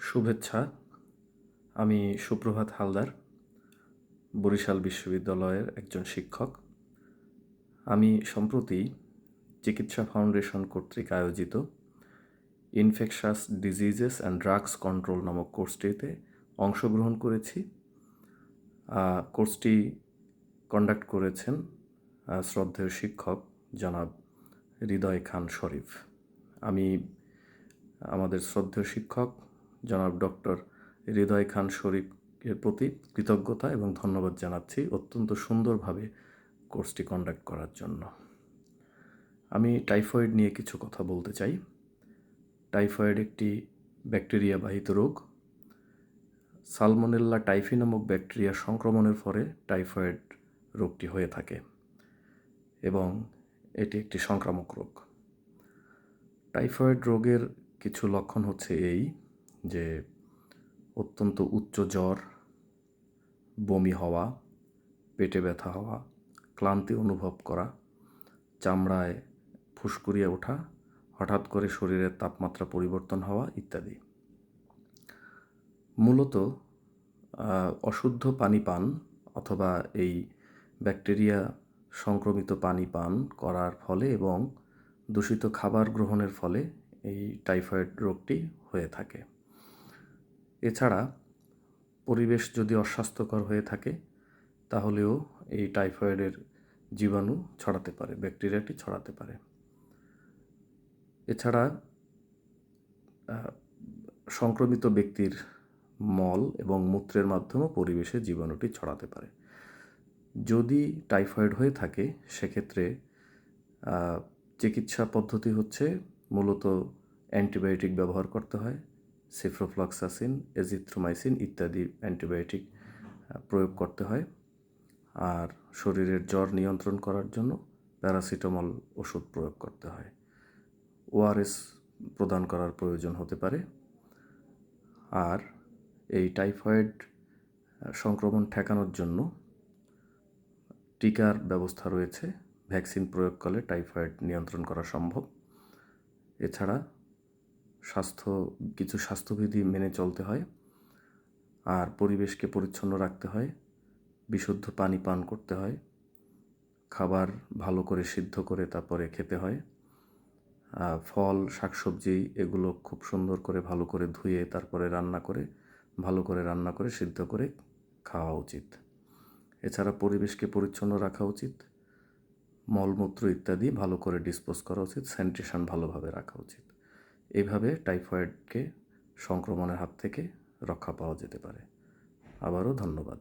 শুভেচ্ছা। আমি সুপ্রভাত হালদার, বরিশাল বিশ্ববিদ্যালয়ের একজন শিক্ষক। আমি সম্প্রতি চিকিৎসা ফাউন্ডেশন কর্তৃক আয়োজিত infectious diseases and drugs control নামক কোর্সটিতে অংশগ্রহণ করেছি। কোর্সটি কন্ডাক্ট করেছেন শ্রদ্ধেয় শিক্ষক জনাব হৃদয় খান শরীফ। আমি আমাদের শ্রদ্ধেয় শিক্ষক জনাব ডক্টর হৃদয় খান শরীফের প্রতি কৃতজ্ঞতা এবং ধন্যবাদ জানাচ্ছি অত্যন্ত সুন্দরভাবে কোর্সটি কন্ডাক্ট করার জন্য। আমি টাইফয়েড নিয়ে কিছু কথা বলতে চাই। টাইফয়েড একটি ব্যাকটেরিয়াবাহিত রোগ। সালমোনেল্লা টাইফি নামক ব্যাকটেরিয়া সংক্রমণের ফলে টাইফয়েড রোগটি হয়ে থাকে এবং এটি একটি সংক্রামক রোগ। টাইফয়েড রোগের কিছু লক্ষণ হচ্ছে এই যে অত্যন্ত উচ্চ জ্বর, বমি হওয়া, পেটে ব্যথা হওয়া, ক্লান্তি অনুভব করা, চামড়ায় ফুসকুড়িয়ে ওঠা, হঠাৎ করে শরীরের তাপমাত্রা পরিবর্তন হওয়া ইত্যাদি। মূলত অশুদ্ধ পানি পান অথবা এই ব্যাকটেরিয়া সংক্রমিত পানি পান করার ফলে এবং দূষিত খাবার গ্রহণের ফলে এই টাইফয়েড রোগটি হয়ে থাকে। এছাড়া পরিবেশ যদি অস্বাস্থ্যকর হয়ে থাকে তাহলেও এই টাইফয়েডের জীবাণু ছড়াতে পারে, ব্যাকটেরিয়াটি ছড়াতে পারে। এছাড়া সংক্রমিত ব্যক্তির মল এবং মূত্রের মাধ্যমে পরিবেশে জীবাণুটি ছড়াতে পারে। যদি টাইফয়েড হয়ে থাকে সেক্ষেত্রে চিকিৎসা পদ্ধতি হচ্ছে মূলত অ্যান্টিবায়োটিক ব্যবহার করতে হয়। সিপ্রোফ্লক্সাসিন, এজিথ্রোমাইসিন ইত্যাদি অ্যান্টিবায়োটিক প্রয়োগ করতে হয়। আর শরীরের জ্বর নিয়ন্ত্রণ করার জন্য প্যারাসিটামল ওষুধ প্রয়োগ করতে হয়। ওআরএস প্রদান করার প্রয়োজন হতে পারে। আর এই টাইফয়েড সংক্রমণ ঠেকানোর জন্য টিকার ব্যবস্থা রয়েছে। ভ্যাকসিন প্রয়োগ করলে টাইফয়েড নিয়ন্ত্রণ করা সম্ভব। এছাড়া কিছু স্বাস্থ্যবিধি মেনে চলতে হয়। আর পরিবেশকে পরিচ্ছন্ন রাখতে হয়, বিশুদ্ধ পানি পান করতে হয়, খাবার ভালো করে সিদ্ধ করে তারপরে খেতে হয়, ফল শাকসবজি এগুলো খুব সুন্দর করে ভালো করে ধুয়ে তারপরে ভালো করে রান্না করে সিদ্ধ করে খাওয়া উচিত। এছাড়া পরিবেশকে পরিচ্ছন্ন রাখা উচিত, মলমূত্র ইত্যাদি ভালো করে ডিসপোজ করা উচিত, স্যানিটেশন ভালোভাবে রাখা উচিত। এইভাবে টাইফয়েডকে সংক্রমণের হাত থেকে রক্ষা পাওয়া যেতে পারে। আবারও ধন্যবাদ।